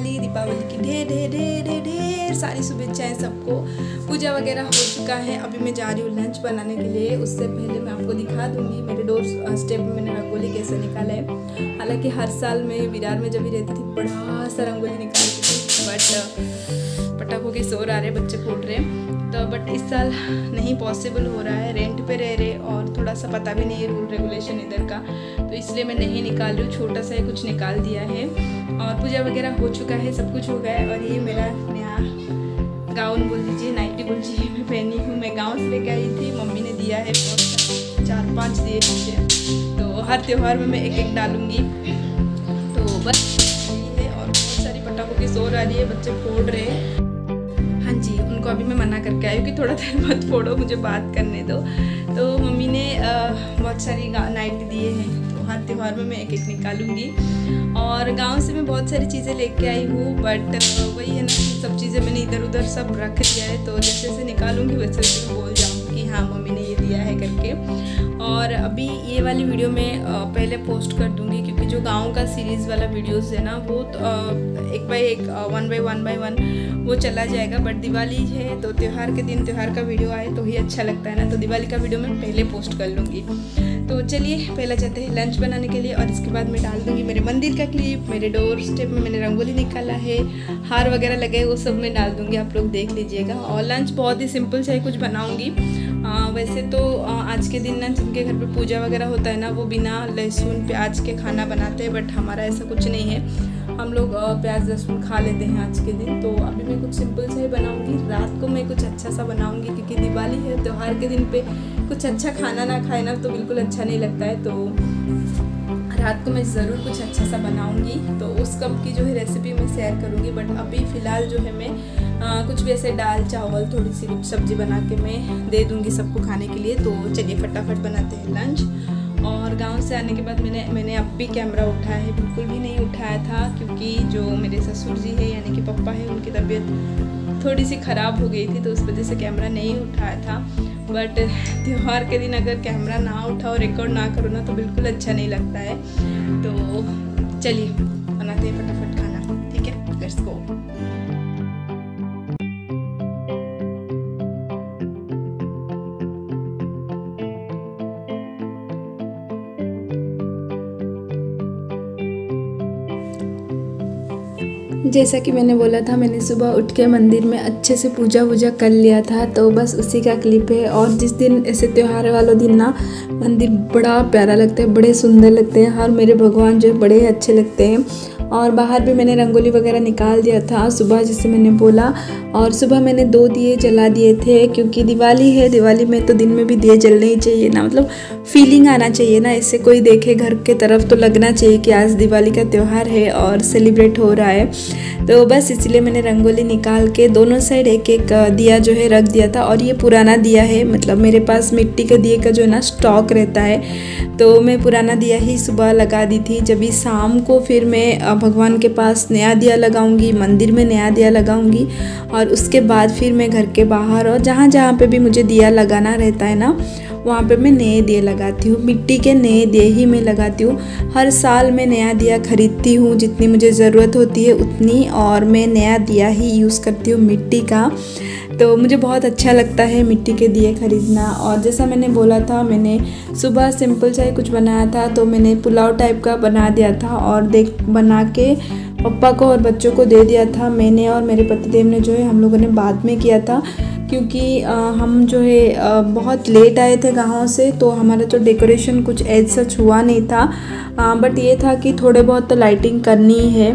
दीपावली की ढेर ढेर ढेर ढेर ढेर सारी शुभेच्छाएं सबको। पूजा वगैरह हो चुका है, अभी मैं जा रही हूँ लंच बनाने के लिए। उससे पहले मैं आपको दिखा दूँगी मेरे डोर स्टेप में मैंने रंगोली कैसे निकाला है। हालांकि हर साल मैं विरार में जब भी रहती थी बड़ा सा रंगोली निकालती थी, बट पटाखों के शोर आ रहे, बच्चे फूट रहे, तो बट इस साल नहीं पॉसिबल हो रहा है। रेंट पे रह रहे और थोड़ा सा पता भी नहीं है रूल रेगुलेशन इधर का, तो इसलिए मैं नहीं निकाल रही हूँ। छोटा सा कुछ निकाल दिया है और पूजा वगैरह हो चुका है, सब कुछ हो गया है। और ये मेरा नया गाउन बोल दीजिए, नाइटी बोल दीजिए, मैं पहनी हूँ। मैं गाँव से लेके आई थी, मम्मी ने दिया है, 4-5 दिए मुझे, तो हर त्यौहार में मैं एक डालूँगी। तो बस यही है। और बहुत सारी पटाखों की शोर आ रही है, बच्चे फोड़ रहे हैं। हाँ जी, उनको अभी मैं मना करके आई हूँ कि थोड़ा देर मत फोड़ो, मुझे बात करने दो। तो मम्मी ने बहुत सारी नाइटी दिए हैं, तो हर त्यौहार में मैं एक निकालूंगी। और गांव से मैं बहुत सारी चीज़ें लेके आई हूँ, बट वही है ना, सब चीज़ें मैंने इधर उधर सब रख दिया है, तो जैसे जैसे निकालूंगी वैसे वैसे बोल जाऊँगी कि हाँ मम्मी ने ये दिया है करके। और अभी ये वाली वीडियो मैं पहले पोस्ट कर दूँगी, क्योंकि जो गांव का सीरीज़ वाला वीडियोस है ना, वो एक बाय एक 1 बाय 1 वो चला जाएगा। बट दिवाली है तो त्यौहार के दिन त्यौहार का वीडियो आए तो ही अच्छा लगता है ना, तो दिवाली का वीडियो मैं पहले पोस्ट कर लूँगी। तो चलिए पहले जाते हैं लंच बनाने के लिए, और इसके बाद मैं डाल दूँगी मेरे मंदिर का क्लिप, मेरे डोर स्टेप में मैंने रंगोली निकाला है, हार वगैरह लगे वो सब मैं डाल दूँगी, आप लोग देख लीजिएगा। और लंच बहुत ही सिंपल से कुछ बनाऊँगी। वैसे तो आज के दिन ना जिनके घर पे पूजा वगैरह होता है ना, वो बिना लहसुन प्याज के खाना बनाते हैं, बट हमारा ऐसा कुछ नहीं है, हम लोग प्याज लहसुन खा लेते हैं आज के दिन। तो अभी मैं कुछ सिंपल से ही बनाऊंगी, रात को मैं कुछ अच्छा सा बनाऊंगी, क्योंकि दिवाली है, त्यौहार के दिन पे कुछ अच्छा खाना ना खाए ना तो बिल्कुल अच्छा नहीं लगता है। तो रात को मैं ज़रूर कुछ अच्छा सा बनाऊंगी, तो उस कब की जो है रेसिपी मैं शेयर करूंगी। बट अभी फ़िलहाल जो है मैं कुछ भी ऐसे दाल चावल थोड़ी सी कुछ सब्ज़ी बना के मैं दे दूंगी सबको खाने के लिए। तो चलिए फटाफट बनाते हैं लंच। और गांव से आने के बाद मैंने अब भी कैमरा उठाया है, बिल्कुल भी नहीं उठाया था, क्योंकि जो मेरे ससुर जी है यानी कि पापा है, उनकी तबीयत थोड़ी सी ख़राब हो गई थी, तो उस वजह से कैमरा नहीं उठाया था। बट त्यौहार के दिन अगर कैमरा ना उठाओ, रिकॉर्ड ना करो ना, तो बिल्कुल अच्छा नहीं लगता है। तो चलिए बनाते हैं फटाफट खाना, ठीक है, लेट्स गो। जैसा कि मैंने बोला था, मैंने सुबह उठ के मंदिर में अच्छे से पूजा वूजा कर लिया था, तो बस उसी का क्लिप है। और जिस दिन ऐसे त्यौहार वालों दिन ना मंदिर बड़ा प्यारा लगता है, बड़े सुंदर लगते हैं, और मेरे भगवान जो बड़े अच्छे लगते हैं। और बाहर भी मैंने रंगोली वगैरह निकाल दिया था सुबह, जैसे मैंने बोला। और सुबह मैंने 2 दिए जला दिए थे, क्योंकि दिवाली है, दिवाली में तो दिन में भी दिए जलने ही चाहिए ना, मतलब फीलिंग आना चाहिए ना, इससे कोई देखे घर के तरफ तो लगना चाहिए कि आज दिवाली का त्यौहार है और सेलिब्रेट हो रहा है। तो बस इसलिए मैंने रंगोली निकाल के दोनों साइड एक एक दिया जो है रख दिया था। और ये पुराना दिया है, मतलब मेरे पास मिट्टी के दिए का जो है ना स्टॉक रहता है, तो मैं पुराना दिया ही सुबह लगा दी थी। जब भी शाम को फिर मैं भगवान के पास नया दिया लगाऊंगी, मंदिर में नया दिया लगाऊंगी, और उसके बाद फिर मैं घर के बाहर और जहाँ जहाँ पे भी मुझे दिया लगाना रहता है ना, वहाँ पे मैं नए दिए लगाती हूँ। मिट्टी के नए दिए ही मैं लगाती हूँ। हर साल मैं नया दिया खरीदती हूँ, जितनी मुझे ज़रूरत होती है उतनी, और मैं नया दिया ही यूज़ करती हूँ मिट्टी का। तो मुझे बहुत अच्छा लगता है मिट्टी के दिए खरीदना। और जैसा मैंने बोला था, मैंने सुबह सिंपल सा ही कुछ बनाया था, तो मैंने पुलाव टाइप का बना दिया था, और बना के पापा को और बच्चों को दे दिया था। मैंने और मेरे पतिदेव ने जो है हम लोगों ने बाद में किया था, क्योंकि हम जो है बहुत लेट आए थे गाँव से, तो हमारा जो डेकोरेशन कुछ एज सच हुआ नहीं था। बट ये था कि थोड़े बहुत तो लाइटिंग करनी है,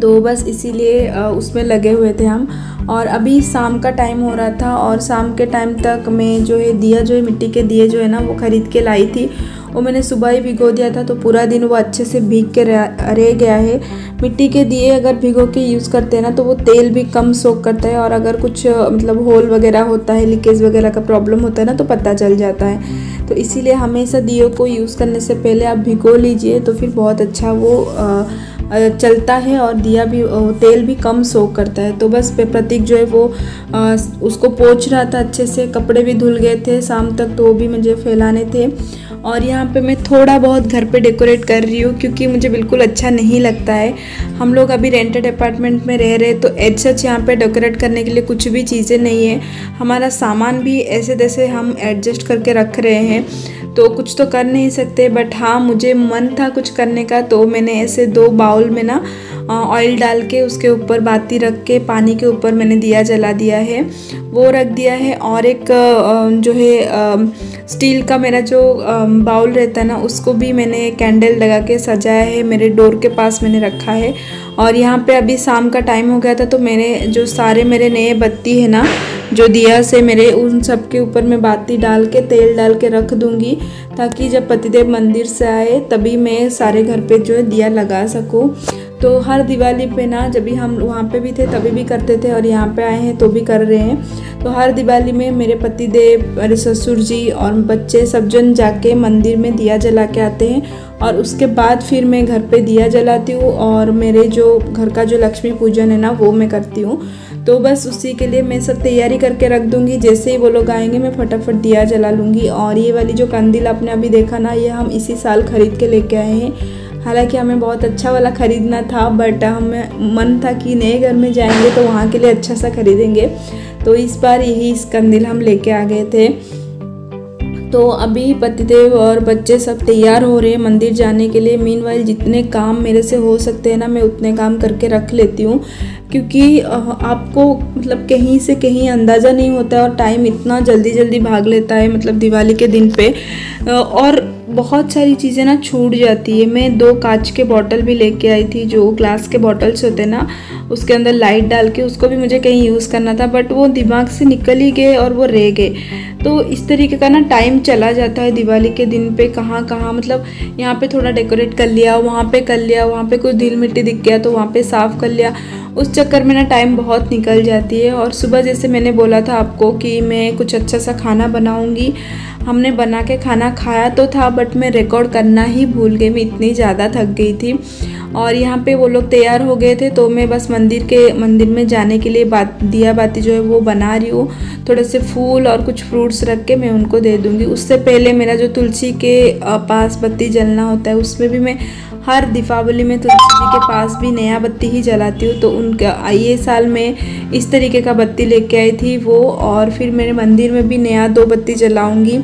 तो बस इसीलिए उसमें लगे हुए थे हम। और अभी शाम का टाइम हो रहा था, और शाम के टाइम तक मैं जो है दिया जो है मिट्टी के दिए जो है ना वो ख़रीद के लाई थी, वो मैंने सुबह ही भिगो दिया था, तो पूरा दिन वो अच्छे से भीग के रह गया है। मिट्टी के दिए अगर भिगो के यूज़ करते हैं ना, तो वो तेल भी कम सोख करता है, और अगर कुछ मतलब होल वगैरह होता है, लीकेज वगैरह का प्रॉब्लम होता है ना, तो पता चल जाता है। तो इसीलिए हमेशा दियों को यूज़ करने से पहले आप भिगो लीजिए, तो फिर बहुत अच्छा वो चलता है, और दिया भी तेल भी कम सोख करता है। तो बस प्रतीक जो है वो उसको पोंछ रहा था अच्छे से, कपड़े भी धुल गए थे शाम तक, तो वो भी मुझे फैलाने थे। और यहाँ पे मैं थोड़ा बहुत घर पे डेकोरेट कर रही हूँ क्योंकि मुझे बिल्कुल अच्छा नहीं लगता है। हम लोग अभी रेंटेड अपार्टमेंट में रह रहे, तो एज सच यहाँ पे डेकोरेट करने के लिए कुछ भी चीज़ें नहीं है। हमारा सामान भी ऐसे तैसे हम एडजस्ट करके रख रहे हैं, तो कुछ तो कर नहीं सकते। बट हाँ, मुझे मन था कुछ करने का, तो मैंने ऐसे 2 बाउल में ना ऑयल डाल के उसके ऊपर बाती रख के पानी के ऊपर मैंने दिया जला दिया है, वो रख दिया है। और एक जो है स्टील का मेरा जो बाउल रहता है ना, उसको भी मैंने कैंडल लगा के सजाया है, मेरे डोर के पास मैंने रखा है। और यहाँ पे अभी शाम का टाइम हो गया था, तो मैंने जो सारे मेरे नए बत्ती है ना जो दिया से मेरे, उन सब के ऊपर मैं बाती डाल के तेल डाल के रख दूँगी, ताकि जब पतिदेव मंदिर से आए तभी मैं सारे घर पे जो है दिया लगा सकूँ। तो हर दिवाली पे ना, जब भी हम वहाँ पे भी थे तभी भी करते थे और यहाँ पे आए हैं तो भी कर रहे हैं। तो हर दिवाली में मेरे पतिदेव, मेरे ससुर जी और बच्चे सब जन जाके मंदिर में दिया जला के आते हैं, और उसके बाद फिर मैं घर पे दिया जलाती हूँ और मेरे जो घर का जो लक्ष्मी पूजन है ना वो मैं करती हूँ। तो बस उसी के लिए मैं सब तैयारी करके रख दूँगी, जैसे ही वो लोग आएंगे मैं फटाफट दिया जला लूँगी। और ये वाली जो कंदील आपने अभी देखा ना, ये हम इसी साल ख़रीद के लेके आए हैं। हालांकि हमें बहुत अच्छा वाला ख़रीदना था, बट हमें मन था कि नए घर में जाएंगे तो वहाँ के लिए अच्छा सा ख़रीदेंगे, तो इस बार यही इस कंदील हम लेके आ गए थे। तो अभी पतिदेव और बच्चे सब तैयार हो रहे हैं मंदिर जाने के लिए। मीनवाइल जितने काम मेरे से हो सकते हैं ना, मैं उतने काम करके रख लेती हूँ, क्योंकि आपको मतलब कहीं से कहीं अंदाज़ा नहीं होता है और टाइम इतना जल्दी जल्दी भाग लेता है, मतलब दिवाली के दिन पे, और बहुत सारी चीज़ें ना छूट जाती है। मैं 2 कांच के बॉटल भी लेके आई थी, जो ग्लास के बॉटल्स होते हैं ना, उसके अंदर लाइट डाल के, उसको भी मुझे कहीं यूज़ करना था, बट वो दिमाग से निकल ही गए और वो रह गए। तो इस तरीके का ना टाइम चला जाता है दिवाली के दिन पे, कहाँ कहाँ मतलब यहाँ पे थोड़ा डेकोरेट कर लिया, वहाँ पे कर लिया, वहाँ पे कुछ धूल मिट्टी दिख गया तो वहाँ पे साफ़ कर लिया, उस चक्कर में ना टाइम बहुत निकल जाती है। और सुबह जैसे मैंने बोला था आपको कि मैं कुछ अच्छा सा खाना बनाऊंगी, हमने बना के खाना खाया तो था, बट मैं रिकॉर्ड करना ही भूल गई, मैं इतनी ज़्यादा थक गई थी। और यहाँ पे वो लोग तैयार हो गए थे, तो मैं बस मंदिर में जाने के लिए दिया बाती जो है वो बना रही हूँ। थोड़े से फूल और कुछ फ्रूट्स रख के मैं उनको दे दूँगी। उससे पहले मेरा जो तुलसी के पास बत्ती जलना होता है, उसमें भी मैं हर दीपावली में तुलसी जी के पास भी नया बत्ती ही जलाती हूँ। तो उनका ये साल में इस तरीके का बत्ती लेके आई थी वो, और फिर मेरे मंदिर में भी नया 2 बत्ती जलाऊँगी,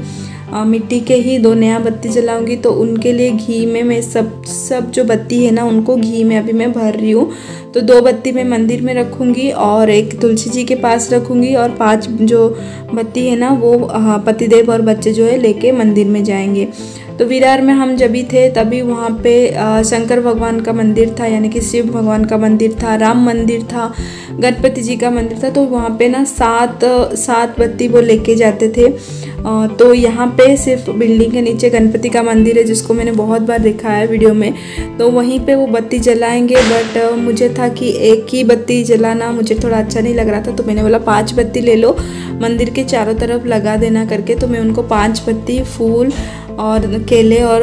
मिट्टी के ही 2 नया बत्ती जलाऊंगी। तो उनके लिए घी में मैं सब जो बत्ती है ना, उनको घी में अभी मैं भर रही हूँ। तो 2 बत्ती मैं मंदिर में रखूँगी और एक तुलसी जी के पास रखूँगी, और 5 जो बत्ती है ना वो पतिदेव और बच्चे जो है लेके मंदिर में जाएंगे। तो विरार में हम जब भी थे तभी वहाँ पे शंकर भगवान का मंदिर था, यानी कि शिव भगवान का मंदिर था, राम मंदिर था, गणपति जी का मंदिर था। तो वहाँ पे ना 7 बत्ती वो लेके जाते थे। तो यहाँ पे सिर्फ बिल्डिंग के नीचे गणपति का मंदिर है, जिसको मैंने बहुत बार देखा है वीडियो में, तो वहीं पे वो बत्ती जलाएंगे। बट मुझे था कि एक ही बत्ती जलाना मुझे थोड़ा अच्छा नहीं लग रहा था, तो मैंने बोला 5 बत्ती ले लो, मंदिर के चारों तरफ लगा देना करके। तो मैं उनको 5 बत्ती, फूल और केले और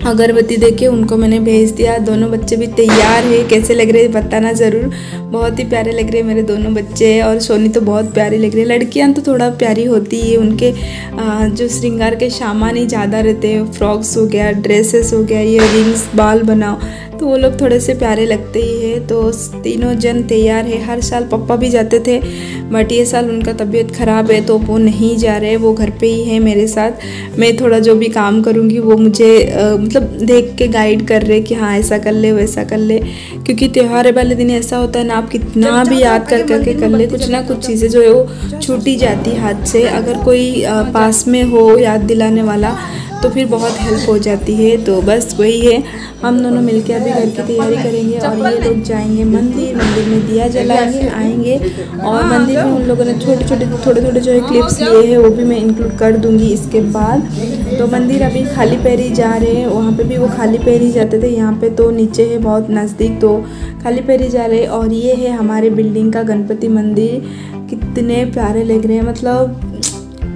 अगरबत्ती देके उनको मैंने भेज दिया। दोनों बच्चे भी तैयार है, कैसे लग रहे हैं बताना ज़रूर, बहुत ही प्यारे लग रहे हैं मेरे दोनों बच्चे। और सोनी तो बहुत प्यारी लग रही है। लड़कियां तो थोड़ा प्यारी होती है, उनके जो श्रृंगार के सामान ही ज़्यादा रहते हैं, फ्रॉक्स हो गया, ड्रेसेस हो गया, ईयररिंग्स, बाल बनाओ, तो वो लोग थोड़े से प्यारे लगते ही है। तो तीनों जन तैयार है। हर साल पापा भी जाते थे, बट ये साल उनका तबीयत ख़राब है तो वो नहीं जा रहे, वो घर पे ही है मेरे साथ। मैं थोड़ा जो भी काम करूँगी वो मुझे मतलब देख के गाइड कर रहे कि हाँ ऐसा कर ले वैसा कर ले, क्योंकि त्यौहार वाले दिन ऐसा होता है ना, आप कितना भी याद कर करके कर ले, कुछ ना कुछ चीज़ें जो है वो छूटी जाती हाथ से। अगर कोई पास में हो याद दिलाने वाला तो फिर बहुत हेल्प हो जाती है। तो बस वही है, हम दोनों मिलकर अभी घर की तैयारी करेंगे और ये लोग जाएंगे मंदिर में दिया जलाएंगे, आएंगे। और मंदिर में उन लोगों ने थोड़े जो है क्लिप्स लिए हैं वो भी मैं इंक्लूड कर दूंगी इसके बाद। तो मंदिर अभी खाली पैर ही जा रहे हैं, वहाँ पे भी वो खाली पैर ही जाते थे, यहाँ पे तो नीचे है बहुत नज़दीक, तो खाली पैर ही जा रहे हैं। और ये है हमारे बिल्डिंग का गणपति मंदिर, कितने प्यारे लग रहे हैं, मतलब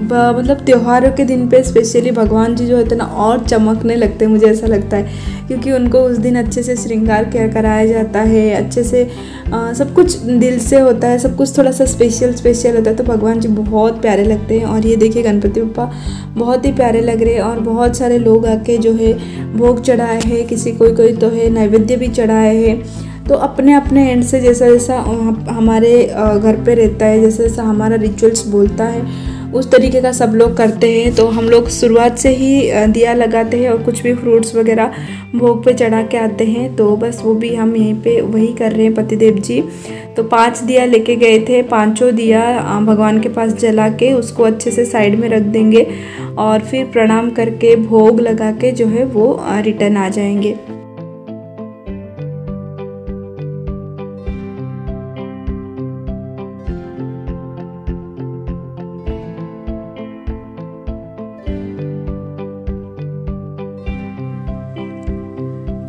मतलब त्योहारों के दिन पे स्पेशली भगवान जी जो होते हैं ना और चमकने लगते हैं, मुझे ऐसा लगता है, क्योंकि उनको उस दिन अच्छे से श्रृंगार कराया जाता है, अच्छे से सब कुछ दिल से होता है, सब कुछ थोड़ा सा स्पेशल होता है, तो भगवान जी बहुत प्यारे लगते हैं। और ये देखिए गणपति बप्पा बहुत ही प्यारे लग रहे हैं और बहुत सारे लोग आके जो है भोग चढ़ाए हैं, किसी कोई तो है नैवेद्य भी चढ़ाए हैं। तो अपने अपने एंड से जैसा जैसा हमारे घर पे रहता है, जैसा जैसा हमारा रिचुअल्स बोलता है उस तरीके का सब लोग करते हैं। तो हम लोग शुरुआत से ही दिया लगाते हैं और कुछ भी फ्रूट्स वगैरह भोग पे चढ़ा के आते हैं। तो बस वो भी हम यहीं पे वही कर रहे हैं पतिदेव जी। तो 5 दिया लेके गए थे, 5 दिया भगवान के पास जला के उसको अच्छे से साइड में रख देंगे और फिर प्रणाम करके भोग लगा के जो है वो रिटर्न आ जाएंगे।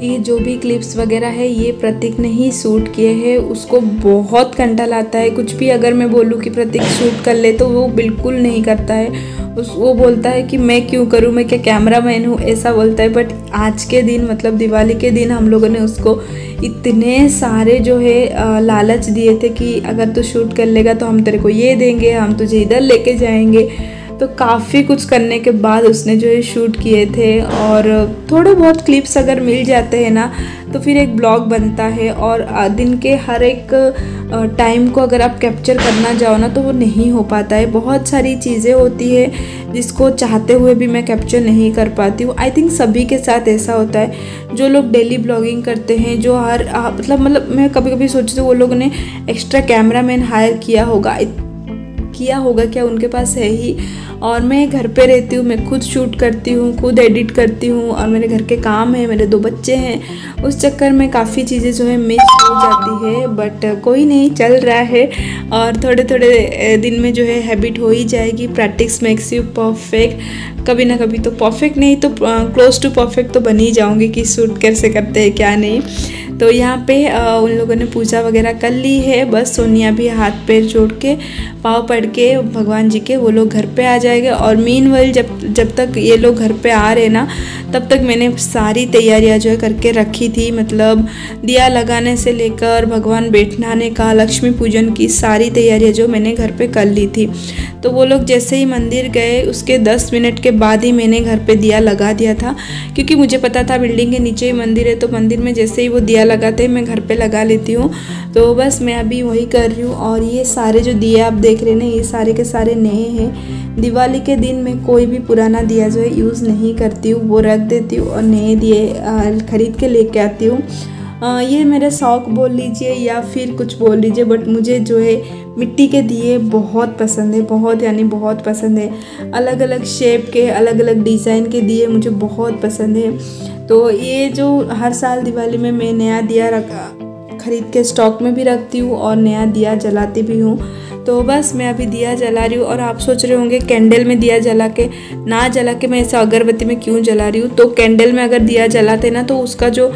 ये जो भी क्लिप्स वगैरह है ये प्रतीक ने ही शूट किए हैं। उसको बहुत कंटाल आता है, कुछ भी अगर मैं बोलूँ कि प्रतीक शूट कर ले तो वो बिल्कुल नहीं करता है। वो बोलता है कि मैं क्यों करूँ, मैं क्या कैमरामैन हूँ, ऐसा बोलता है। बट आज के दिन मतलब दिवाली के दिन हम लोगों ने उसको इतने सारे जो है लालच दिए थे कि अगर तू शूट कर लेगा तो हम तेरे को ये देंगे, हम तुझे इधर लेके जाएंगे। तो काफ़ी कुछ करने के बाद उसने जो है शूट किए थे। और थोड़े बहुत क्लिप्स अगर मिल जाते हैं ना तो फिर एक ब्लॉग बनता है। और दिन के हर एक टाइम को अगर आप कैप्चर करना जाओ ना तो वो नहीं हो पाता है। बहुत सारी चीज़ें होती है जिसको चाहते हुए भी मैं कैप्चर नहीं कर पाती हूँ। आई थिंक सभी के साथ ऐसा होता है। जो लोग डेली ब्लॉगिंग करते हैं, जो हर मतलब मैं कभी कभी सोचती हूँ वो लोगों ने एक्स्ट्रा कैमरामैन हायर किया होगा क्या, उनके पास है ही। और मैं घर पे रहती हूँ, मैं खुद शूट करती हूँ, खुद एडिट करती हूँ और मेरे घर के काम है, मेरे 2 बच्चे हैं। उस चक्कर में काफ़ी चीज़ें जो है मिस हो जाती है। बट कोई नहीं, चल रहा है और थोड़े थोड़े दिन में जो है हैबिट हो ही जाएगी। Practice makes you perfect. कभी ना कभी तो परफेक्ट नहीं तो क्लोज टू परफेक्ट तो बन ही जाऊँगी कि शूट कैसे करते हैं क्या नहीं। तो यहाँ पे उन लोगों ने पूजा वगैरह कर ली है। बस सोनिया भी हाथ पैर जोड़ के पाँव पड़ के भगवान जी के वो लोग घर पे आ जाएंगे। और मीनवाइल जब तक ये लोग घर पे आ रहे ना तब तक मैंने सारी तैयारियां जो है करके रखी थी। मतलब दिया लगाने से लेकर भगवान बैठाने का, लक्ष्मी पूजन की सारी तैयारियां जो मैंने घर पे कर ली थी। तो वो लोग जैसे ही मंदिर गए उसके 10 मिनट के बाद ही मैंने घर पे दिया लगा दिया था, क्योंकि मुझे पता था बिल्डिंग के नीचे ही मंदिर है। तो मंदिर में जैसे ही वो दिया लगाते हैं मैं घर पे लगा लेती हूँ। तो बस मैं अभी वही कर रही हूँ। और ये सारे जो दिए आप देख रहे हैं ना ये सारे के सारे नए हैं। दिवाली के दिन मैं कोई भी पुराना दिया जो है यूज़ नहीं करती हूँ, वो रख देती हूँ और नए दिए खरीद के लेके आती हूँ। ये मेरा शौक़ बोल लीजिए या फिर कुछ बोल लीजिए, बट मुझे जो है मिट्टी के दिए बहुत पसंद है, बहुत यानी बहुत पसंद है। अलग अलग शेप के, अलग अलग डिज़ाइन के दिए मुझे बहुत पसंद है। तो ये जो हर साल दिवाली में मैं नया दिया खरीद के स्टॉक में भी रखती हूँ और नया दिया जलाती भी हूँ। तो बस मैं अभी दिया जला रही हूँ। और आप सोच रहे होंगे कैंडल में दिया जला के मैं ऐसा अगरबत्ती में क्यों जला रही हूँ। तो कैंडल में अगर दिया जलाते ना तो उसका जो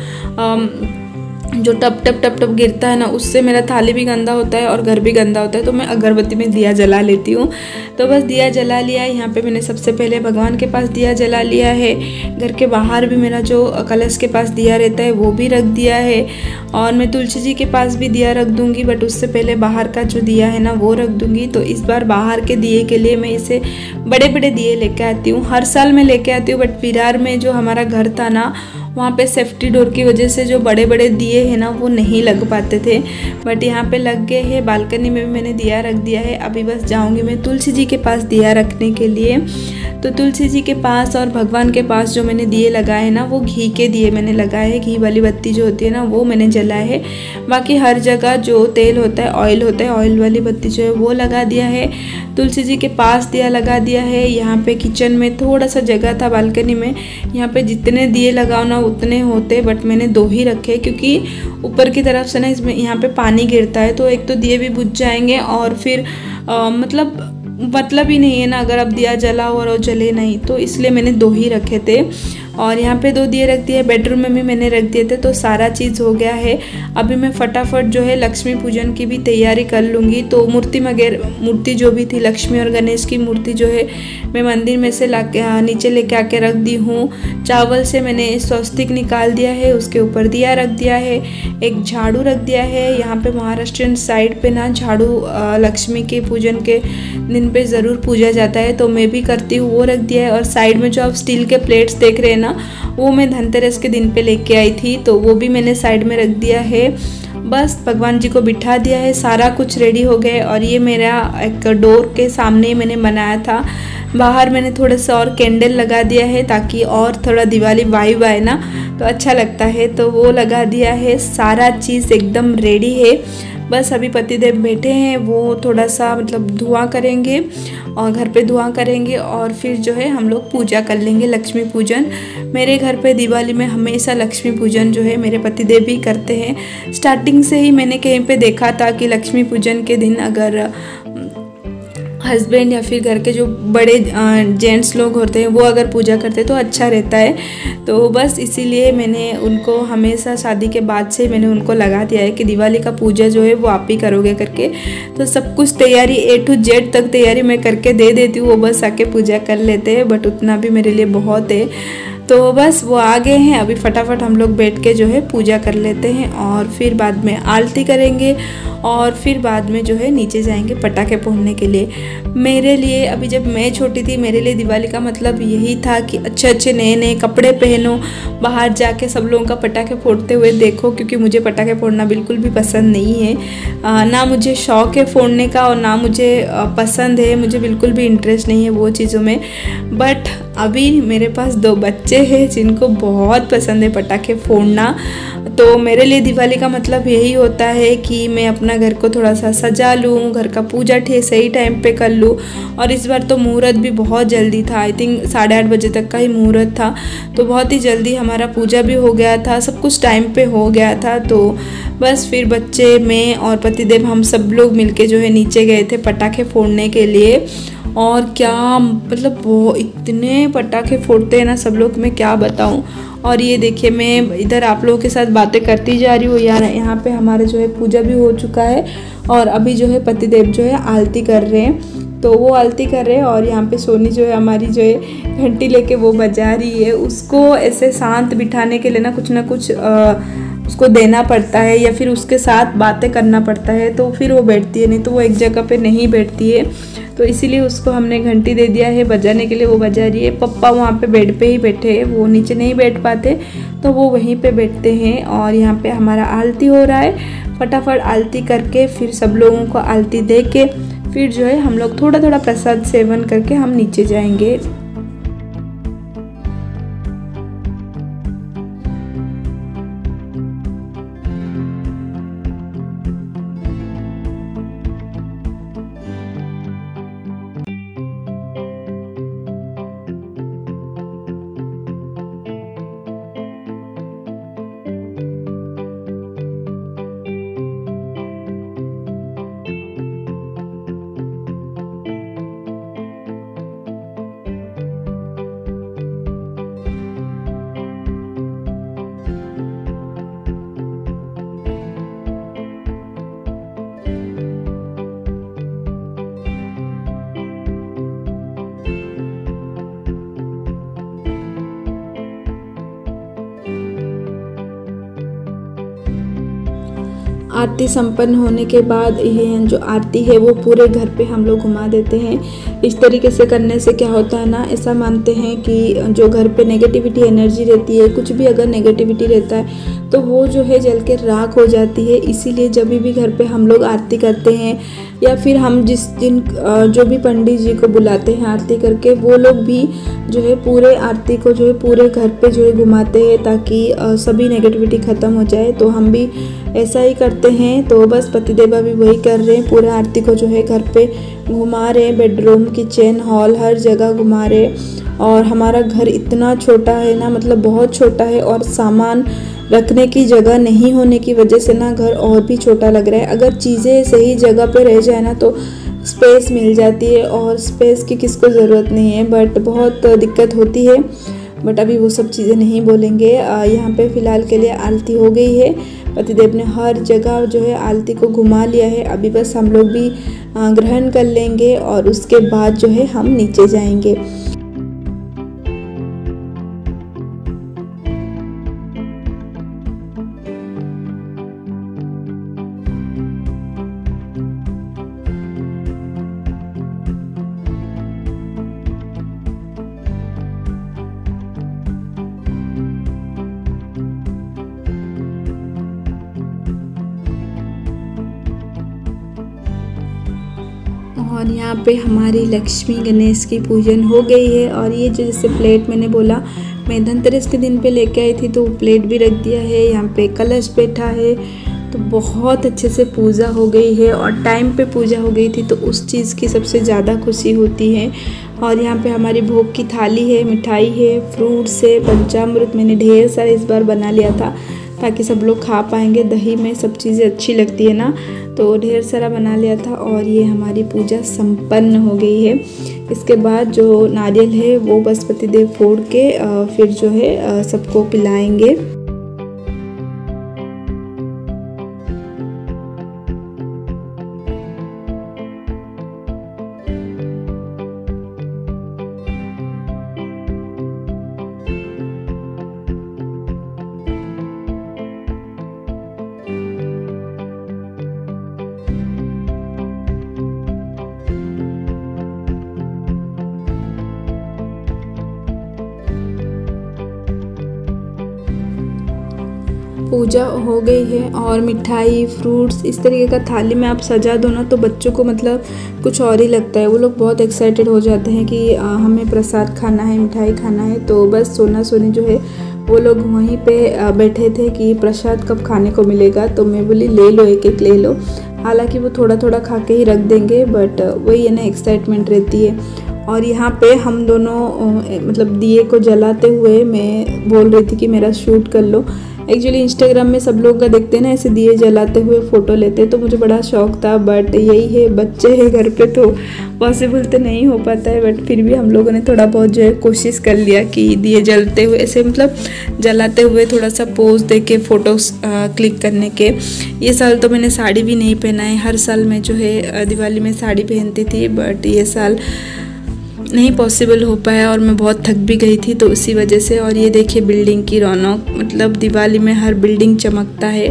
टप टप टप टप गिरता है ना उससे मेरा थाली भी गंदा होता है और घर भी गंदा होता है। तो मैं अगरबत्ती में दिया जला लेती हूँ। तो बस दिया जला लिया। यहाँ पे मैंने सबसे पहले भगवान के पास दिया जला लिया है। घर के बाहर भी मेरा जो कलश के पास दिया रहता है वो भी रख दिया है। और मैं तुलसी जी के पास भी दिया रख दूँगी, बट उससे पहले बाहर का जो दिया है ना वो रख दूँगी। तो इस बार बाहर के दिए के लिए मैं इसे बड़े बड़े दिए लेके आती हूँ। हर साल मैं लेके आती हूँ, बट विरार में जो हमारा घर था ना वहाँ पे सेफ्टी डोर की वजह से जो बड़े बड़े दिए हैं ना वो नहीं लग पाते थे, बट यहाँ पे लग गए हैं। बालकनी में भी मैंने दिया रख दिया है। अभी बस जाऊँगी मैं तुलसी जी के पास दिया रखने के लिए। तो तुलसी जी के पास और भगवान के पास जो मैंने दिए लगाए हैं ना वो घी के दिए मैंने लगाए हैं। घी वाली बत्ती जो होती है ना वो मैंने जलाए है। बाकी हर जगह जो तेल होता है, ऑयल वाली बत्ती जो है वो लगा दिया है। तुलसी जी के पास दिया लगा दिया है। यहाँ पे किचन में थोड़ा सा जगह था बालकनी में, यहाँ पे जितने दिए लगाओ ना उतने होते, बट मैंने 2 ही रखे क्योंकि ऊपर की तरफ से ना इसमें यहाँ पे पानी गिरता है तो एक तो दिए भी बुझ जाएंगे और फिर मतलब ही नहीं है ना अगर अब दिया जला और जले नहीं, तो इसलिए मैंने 2 ही रखे थे। और यहाँ पे 2 दिए रख दिए, बेडरूम में भी मैंने रख दिए थे, तो सारा चीज़ हो गया है। अभी मैं फटाफट जो है लक्ष्मी पूजन की भी तैयारी कर लूँगी। तो मूर्ति जो भी थी लक्ष्मी और गणेश की मूर्ति जो है मैं मंदिर में से नीचे लेके आके रख दी हूँ। चावल से मैंने स्वस्तिक निकाल दिया है, उसके ऊपर दिया रख दिया है, एक झाड़ू रख दिया है। यहाँ पे महाराष्ट्रियन साइड पे ना झाड़ू लक्ष्मी के पूजन के दिन पे ज़रूर पूजा जाता है, तो मैं भी करती हूँ, वो रख दिया है। और साइड में जो आप स्टील के प्लेट्स देख रहे हैं ना, वो मैं धनतेरस के दिन पे लेके आई थी, तो वो भी मैंने साइड में रख दिया है। बस भगवान जी को बिठा दिया है, सारा कुछ रेडी हो गया। और ये मेरा एक डोर के सामने मैंने बनाया था, बाहर मैंने थोड़ा सा और कैंडल लगा दिया है ताकि और थोड़ा दिवाली वाइब आए ना, तो अच्छा लगता है, तो वो लगा दिया है। सारा चीज़ एकदम रेडी है। बस अभी पतिदेव बैठे हैं, वो थोड़ा सा मतलब धुआं करेंगे और घर पे धुआं करेंगे और फिर जो है हम लोग पूजा कर लेंगे, लक्ष्मी पूजन। मेरे घर पे दिवाली में हमेशा लक्ष्मी पूजन जो है मेरे पतिदेव भी करते हैं। स्टार्टिंग से ही मैंने कहीं पे देखा था कि लक्ष्मी पूजन के दिन अगर हस्बैंड या फिर घर के जो बड़े जेंट्स लोग होते हैं वो अगर पूजा करते तो अच्छा रहता है। तो बस इसीलिए मैंने उनको हमेशा शादी के बाद से मैंने उनको लगा दिया है कि दिवाली का पूजा जो है वो आप ही करोगे करके। तो सब कुछ तैयारी A to Z तक तैयारी मैं करके दे देती हूँ, वो बस आके पूजा कर लेते हैं, बट उतना भी मेरे लिए बहुत है। तो बस वो आ गए हैं, अभी फटाफट हम लोग बैठ के जो है पूजा कर लेते हैं और फिर बाद में आरती करेंगे और फिर बाद में जो है नीचे जाएंगे पटाखे फोड़ने के लिए। मेरे लिए अभी जब मैं छोटी थी, मेरे लिए दिवाली का मतलब यही था कि अच्छे अच्छे नए नए कपड़े पहनो, बाहर जाके सब लोगों का पटाखे फोड़ते हुए देखो, क्योंकि मुझे पटाखे फोड़ना बिल्कुल भी पसंद नहीं है। ना मुझे शौक़ है फोड़ने का और ना मुझे पसंद है, मुझे बिल्कुल भी इंटरेस्ट नहीं है वो चीज़ों में। बट अभी मेरे पास 2 बच्चे हैं जिनको बहुत पसंद है पटाखे फोड़ना, तो मेरे लिए दिवाली का मतलब यही होता है कि मैं अपना घर को थोड़ा सा सजा लूँ, घर का पूजा सही टाइम पे कर लूँ। और इस बार तो मुहूर्त भी बहुत जल्दी था, आई थिंक 8:30 बजे तक का ही मुहूर्त था, तो बहुत ही जल्दी हमारा पूजा भी हो गया था, सब कुछ टाइम पे हो गया था। तो बस फिर बच्चे, मैं और पतिदेव हम सब लोग मिलके जो है नीचे गए थे पटाखे फोड़ने के लिए। और क्या मतलब वो इतने पटाखे फोड़ते हैं ना सब लोग, मैं क्या बताऊं। और ये देखिए मैं इधर आप लोगों के साथ बातें करती जा रही हूँ यार, यहाँ पे हमारे जो है पूजा भी हो चुका है और अभी जो है पतिदेव जो है आरती कर रहे हैं, तो वो आरती कर रहे हैं। और यहाँ पे सोनी जो है हमारी जो है घंटी लेके वो बजा रही है। उसको ऐसे शांत बिठाने के लिए ना कुछ उसको देना पड़ता है या फिर उसके साथ बातें करना पड़ता है, तो फिर वो बैठती है, नहीं तो वो एक जगह पे नहीं बैठती है। तो इसीलिए उसको हमने घंटी दे दिया है बजाने के लिए, वो बजा रही है। पप्पा वहाँ पे बेड पे ही बैठे हैं, वो नीचे नहीं बैठ पाते, तो वो वहीं पे बैठते हैं। और यहाँ पे हमारा आरती हो रहा है, फटाफट आरती करके फिर सब लोगों को आरती दे के फिर जो है हम लोग थोड़ा थोड़ा प्रसाद सेवन करके हम नीचे जाएंगे। आरती संपन्न होने के बाद ये जो आरती है वो पूरे घर पे हम लोग घुमा देते हैं। इस तरीके से करने से क्या होता है ना, ऐसा मानते हैं कि जो घर पे नेगेटिविटी एनर्जी रहती है, कुछ भी अगर नेगेटिविटी रहता है तो वो जो है जल के राख हो जाती है। इसीलिए जब भी घर पे हम लोग आरती करते हैं या फिर हम जो भी पंडित जी को बुलाते हैं आरती करके, वो लोग भी जो है पूरे आरती को जो है पूरे घर पे जो है घुमाते हैं ताकि सभी नेगेटिविटी ख़त्म हो जाए। तो हम भी ऐसा ही करते हैं। तो बस पतिदेव भी वही कर रहे हैं, पूरा आरती को जो है घर पे घुमा रहे हैं, बेडरूम, किचन, हॉल, हर जगह घुमा रहे। और हमारा घर इतना छोटा है ना, मतलब बहुत छोटा है, और सामान रखने की जगह नहीं होने की वजह से ना घर और भी छोटा लग रहा है। अगर चीज़ें सही जगह पे रह जाए ना तो स्पेस मिल जाती है, और स्पेस की किसको ज़रूरत नहीं है, बट बहुत दिक्कत होती है। बट अभी वो सब चीज़ें नहीं बोलेंगे। यहाँ पे फ़िलहाल के लिए आरती हो गई है। पतिदेव ने हर जगह जो है आरती को घुमा लिया है। अभी बस हम लोग भी ग्रहण कर लेंगे और उसके बाद जो है हम नीचे जाएंगे। और यहाँ पे हमारी लक्ष्मी गणेश की पूजन हो गई है। और ये जो जैसे प्लेट मैंने बोला मैं धनतेरस के दिन पे लेके आई थी, तो वो प्लेट भी रख दिया है। यहाँ पे कलश बैठा है, तो बहुत अच्छे से पूजा हो गई है और टाइम पे पूजा हो गई थी, तो उस चीज़ की सबसे ज़्यादा खुशी होती है। और यहाँ पे हमारी भोग की थाली है, मिठाई है, फ्रूट्स है, पंचामृत मैंने ढेर सारा इस बार बना लिया था ताकि सब लोग खा पाएंगे। दही में सब चीज़ें अच्छी लगती है ना, तो ढेर सारा बना लिया था। और ये हमारी पूजा संपन्न हो गई है। इसके बाद जो नारियल है वो बस पतिदेव फोड़ के फिर जो है सबको पिलाएंगे। पूजा हो गई है और मिठाई फ्रूट्स इस तरीके का थाली में आप सजा दो ना, तो बच्चों को मतलब कुछ और ही लगता है। वो लोग बहुत एक्साइटेड हो जाते हैं कि हमें प्रसाद खाना है, मिठाई खाना है। तो बस सोना सोनी जो है वो लोग वहीं पे बैठे थे कि प्रसाद कब खाने को मिलेगा। तो मैं बोली ले लो, एक एक ले लो। हालांकि वो थोड़ा थोड़ा खा के ही रख देंगे, बट वही है ना, एक्साइटमेंट रहती है। और यहाँ पे हम दोनों मतलब दिए को जलाते हुए मैं बोल रही थी कि मेरा शूट कर लो। एक्चुअली इंस्टाग्राम में सब लोग का देखते हैं ना, ऐसे दिए जलाते हुए फ़ोटो लेते हैं, तो मुझे बड़ा शौक था। बट यही है, बच्चे हैं घर पे तो पॉसिबल तो नहीं हो पाता है। बट फिर भी हम लोगों ने थोड़ा बहुत जो है कोशिश कर लिया कि दिए जलते हुए ऐसे मतलब जलाते हुए थोड़ा सा पोज दे के फ़ोटोज़ क्लिक करने के। ये साल तो मैंने साड़ी भी नहीं पहना है। हर साल मैं जो है दिवाली में साड़ी पहनती थी, बट ये साल नहीं पॉसिबल हो पाया और मैं बहुत थक भी गई थी, तो उसी वजह से। और ये देखिए बिल्डिंग की रौनक, मतलब दिवाली में हर बिल्डिंग चमकता है।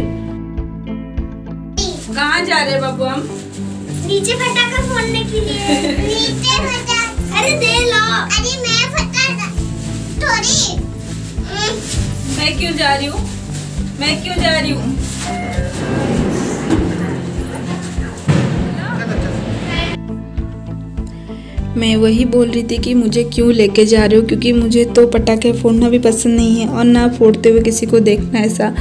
कहाँ जा रहे हैं बाबू हम? नीचे पटाखा फोड़ने के लिए। नीचे पटाखा, अरे दे लो। अरे मैं पटाखा थोड़ी। मैं क्यों जा रही हूँ? मैं क्यों जा रही हूँ? मैं वही बोल रही थी कि मुझे क्यों लेके जा रहे हो, क्योंकि मुझे तो पटाखे फोड़ना भी पसंद नहीं है और ना फोड़ते हुए किसी को देखना, ऐसा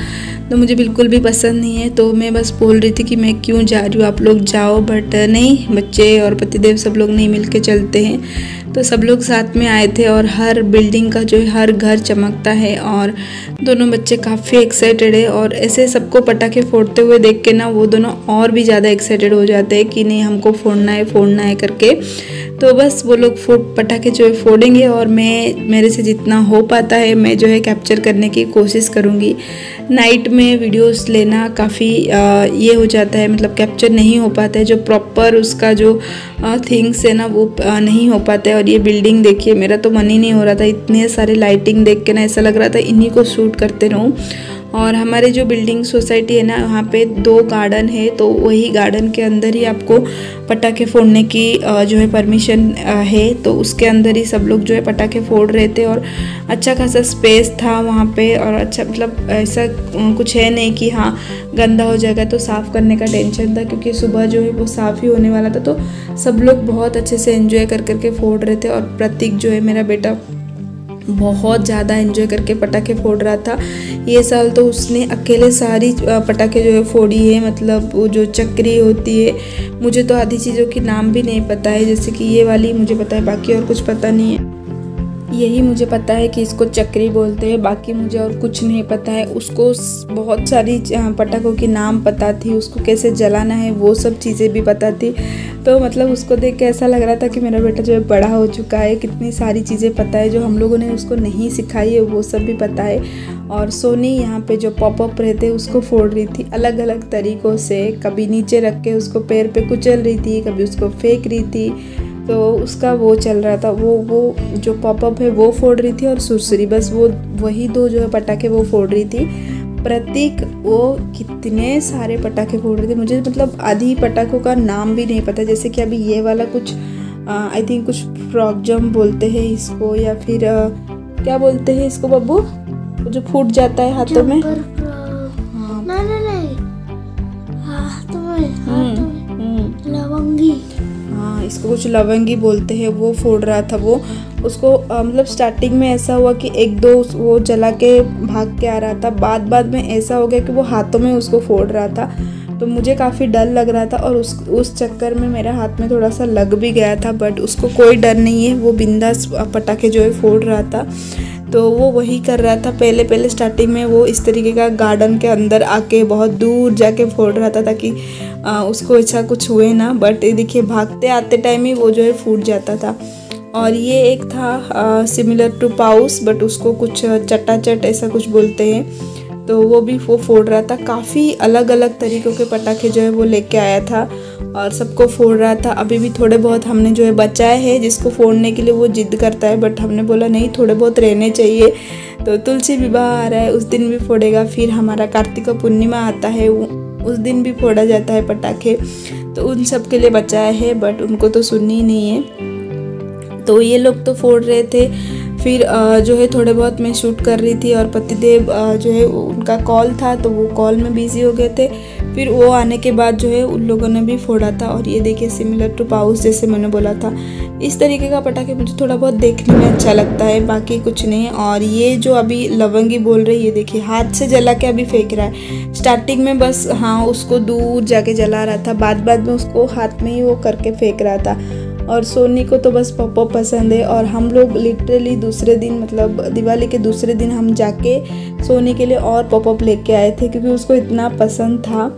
तो मुझे बिल्कुल भी पसंद नहीं है। तो मैं बस बोल रही थी कि मैं क्यों जा रही हूँ, आप लोग जाओ। बट नहीं, बच्चे और पतिदेव सब लोग नहीं मिल के चलते हैं, तो सब लोग साथ में आए थे। और हर बिल्डिंग का जो है हर घर चमकता है और दोनों बच्चे काफ़ी एक्साइटेड है। और ऐसे सबको पटाखे फोड़ते हुए देख के ना वो दोनों और भी ज़्यादा एक्साइटेड हो जाते हैं कि नहीं हमको फोड़ना है करके। तो बस वो लोग पटाखे जो है फोड़ेंगे और मेरे से जितना हो पाता है मैं जो है कैप्चर करने की कोशिश करूँगी। नाइट में वीडियोस लेना काफ़ी ये हो जाता है, मतलब कैप्चर नहीं हो पाता है, जो प्रॉपर उसका जो थिंग्स है ना वो नहीं हो पाता है। और ये बिल्डिंग देखिए, मेरा तो मन ही नहीं हो रहा था, इतने सारे लाइटिंग देख के ना ऐसा लग रहा था इन्हीं को शूट करते रहूँ। और हमारे जो बिल्डिंग सोसाइटी है ना, वहाँ पे 2 गार्डन है, तो वही गार्डन के अंदर ही आपको पटाखे फोड़ने की जो है परमिशन है। तो उसके अंदर ही सब लोग जो है पटाखे फोड़ रहे थे और अच्छा खासा स्पेस था वहाँ पे। और अच्छा मतलब ऐसा कुछ है नहीं कि हाँ गंदा हो जाएगा तो साफ़ करने का टेंशन था, क्योंकि सुबह जो है वो साफ़ ही होने वाला था। तो सब लोग बहुत अच्छे से एंजॉय करके फोड़ रहे थे। और प्रतीक जो है मेरा बेटा बहुत ज़्यादा एंजॉय करके पटाखे फोड़ रहा था। ये साल तो उसने अकेले सारी पटाखे जो है फोड़ी है, मतलब वो जो चक्री होती है, मुझे तो आधी चीज़ों की नाम भी नहीं पता है, जैसे कि ये वाली मुझे पता है, बाकी और कुछ पता नहीं है। यही मुझे पता है कि इसको चक्री बोलते हैं, बाकी मुझे और कुछ नहीं पता है। उसको बहुत सारी पटाखों की नाम पता थी, उसको कैसे जलाना है वो सब चीज़ें भी पता थी। तो मतलब उसको देख के ऐसा लग रहा था कि मेरा बेटा जो है बड़ा हो चुका है, कितनी सारी चीज़ें पता है जो हम लोगों ने उसको नहीं सिखाई है वो सब भी पता है। और सोनी यहाँ पे जो पॉपअप रहते उसको फोड़ रही थी अलग अलग तरीक़ों से, कभी नीचे रख के उसको पैर पे कुचल रही थी, कभी उसको फेंक रही थी, तो उसका वो चल रहा था। वो जो पॉपअप है वो फोड़ रही थी और सुरसुरी, बस वही दो जो है पटाखे वो फोड़ रही थी। प्रतीक वो कितने सारे पटाखे फोड़ रहे थे, मुझे मतलब आधी पटाखों का नाम भी नहीं पता। जैसे कि अभी ये वाला कुछ आई थिंक कुछ फ्रॉग जंप बोलते हैं इसको, या फिर क्या बोलते हैं इसको बब्बू, जो फूट जाता है हाथों में। लवंगी, हाँ इसको कुछ लवंगी बोलते हैं। वो फोड़ रहा था वो, उसको मतलब स्टार्टिंग में ऐसा हुआ कि एक दो वो जला के भाग के आ रहा था, बाद में ऐसा हो गया कि वो हाथों में उसको फोड़ रहा था। तो मुझे काफ़ी डर लग रहा था और उस चक्कर में मेरा हाथ में थोड़ा सा लग भी गया था, बट उसको कोई डर नहीं है, वो बिंदास पटाखे जो है फोड़ रहा था। तो वो वही कर रहा था। पहले स्टार्टिंग में वो इस तरीके का गार्डन के अंदर आके बहुत दूर जाके फोड़ रहा था ताकि उसको ऐसा कुछ हुए ना, बट देखिए भागते आते टाइम ही वो जो है फूट जाता था। और ये एक था सिमिलर टू पाउस, बट उसको कुछ चटाचट ऐसा कुछ बोलते हैं, तो वो भी वो फोड़ रहा था। काफ़ी अलग अलग तरीक़ों के पटाखे जो है वो लेके आया था और सबको फोड़ रहा था। अभी भी थोड़े बहुत हमने जो है बचाए हैं, जिसको फोड़ने के लिए वो जिद करता है, बट हमने बोला नहीं थोड़े बहुत रहने चाहिए। तो तुलसी विवाह आ रहा है, उस दिन भी फोड़ेगा, फिर हमारा कार्तिक पूर्णिमा आता है, उस दिन भी फोड़ा जाता है पटाखे, तो उन सब के लिए बचाए हैं, बट उनको तो सुननी ही नहीं है। तो ये लोग तो फोड़ रहे थे, फिर जो है थोड़े बहुत मैं शूट कर रही थी और पतिदेव जो है उनका कॉल था तो वो कॉल में बिज़ी हो गए थे। फिर वो आने के बाद जो है उन लोगों ने भी फोड़ा था। और ये देखिए सिमिलर टू पाउस, जैसे मैंने बोला था, इस तरीके का पटाखे मुझे थोड़ा बहुत देखने में अच्छा लगता है, बाकी कुछ नहीं। और ये जो अभी लवंगी बोल रही है, ये देखिए हाथ से जला के अभी फेंक रहा है। स्टार्टिंग में बस हाँ उसको दूर जाके जला रहा था, बाद में उसको हाथ में ही वो करके फेंक रहा था। और सोनी को तो बस पॉपअप पसंद है, और हम लोग लिटरली दूसरे दिन मतलब दिवाली के दूसरे दिन हम जाके सोनी के लिए और पॉपअप लेके आए थे क्योंकि उसको इतना पसंद था।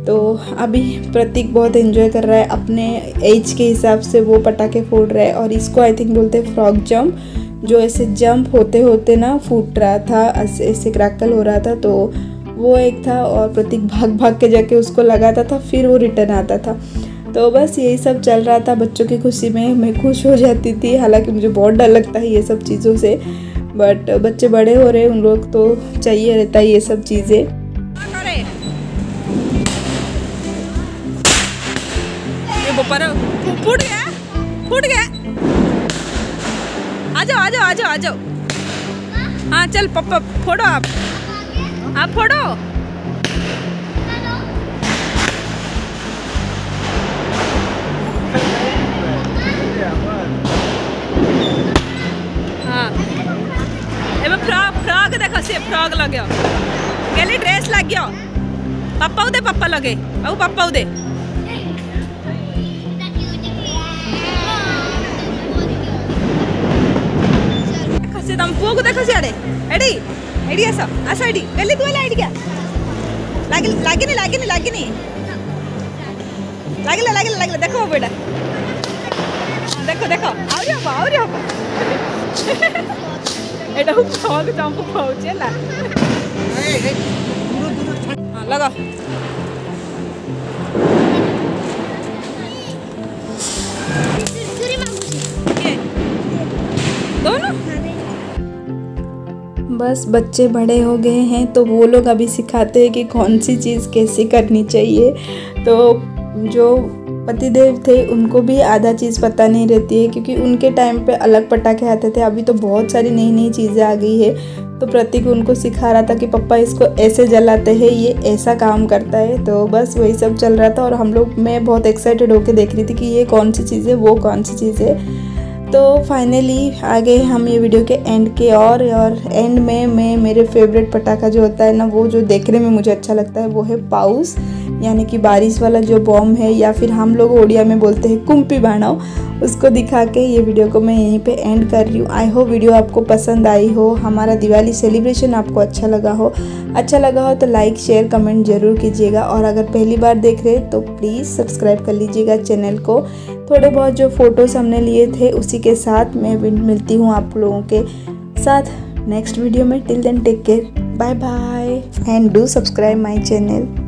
तो अभी प्रतीक बहुत एंजॉय कर रहा है, अपने एज के हिसाब से वो पटाखे फोड़ रहा है। और इसको आई थिंक बोलते हैं फ्रॉग जंप, जो ऐसे जंप होते होते ना फूट रहा था, ऐसे क्रैकल हो रहा था, तो वो एक था। और प्रतीक भाग भाग के जाके उसको लगाता था, फिर वो रिटर्न आता था। तो बस यही सब चल रहा था। बच्चों की खुशी में मैं खुश हो जाती थी, हालांकि मुझे बहुत डर लगता है ये सब चीज़ों से, बट बच्चे बड़े हो रहे, उन लोग तो चाहिए रहता है ये सब चीज़ें। फूट गया। आ जाओ। हाँ चल पप्पा फोड़ो, आप फोड़ो। हाँ फ्रॉग देखो, से फ्रॉग लगे गली ड्रेस लग गया। पप्पा दे, पप्पा लगे बाबू, पप्पा दे। दम पुओ को देखो सियाड़े एडी आस एडी गली तू एडी क्या लागिनी देखो बेटा, देखो आउरी हम एटा फ्रॉग जंप पाउचे ला। हां लगा दोनों। बस बच्चे बड़े हो गए हैं तो वो लोग अभी सिखाते हैं कि कौन सी चीज़ कैसे करनी चाहिए। तो जो पतिदेव थे उनको भी आधा चीज़ पता नहीं रहती है क्योंकि उनके टाइम पे अलग पटाखे आते थे, अभी तो बहुत सारी नई चीज़ें आ गई है। तो प्रतीक उनको सिखा रहा था कि पापा इसको ऐसे जलाते हैं, ये ऐसा काम करता है। तो बस वही सब चल रहा था और हम लोग, मैं बहुत एक्साइटेड होकर देख रही थी कि ये कौन सी चीज़ है, वो कौन सी चीज़ है। तो फाइनली आ गए हम ये वीडियो के एंड के और एंड में मैं मेरे फेवरेट पटाखा जो होता है ना, वो जो देखने में मुझे अच्छा लगता है वो है पाउस, यानी कि बारिश वाला जो बॉम्ब है, या फिर हम लोग ओडिया में बोलते हैं कुंपी बाणाव। उसको दिखा के ये वीडियो को मैं यहीं पे एंड कर रही हूँ। आई होप वीडियो आपको पसंद आई हो, हमारा दिवाली सेलिब्रेशन आपको अच्छा लगा हो तो लाइक शेयर कमेंट ज़रूर कीजिएगा। और अगर पहली बार देख रहे तो प्लीज़ सब्सक्राइब कर लीजिएगा चैनल को। थोड़े बहुत जो फ़ोटोज़ हमने लिए थे उसी के साथ मैं मिलती हूँ आप लोगों के साथ नेक्स्ट वीडियो में। Till then take care, bye bye and do subscribe my channel.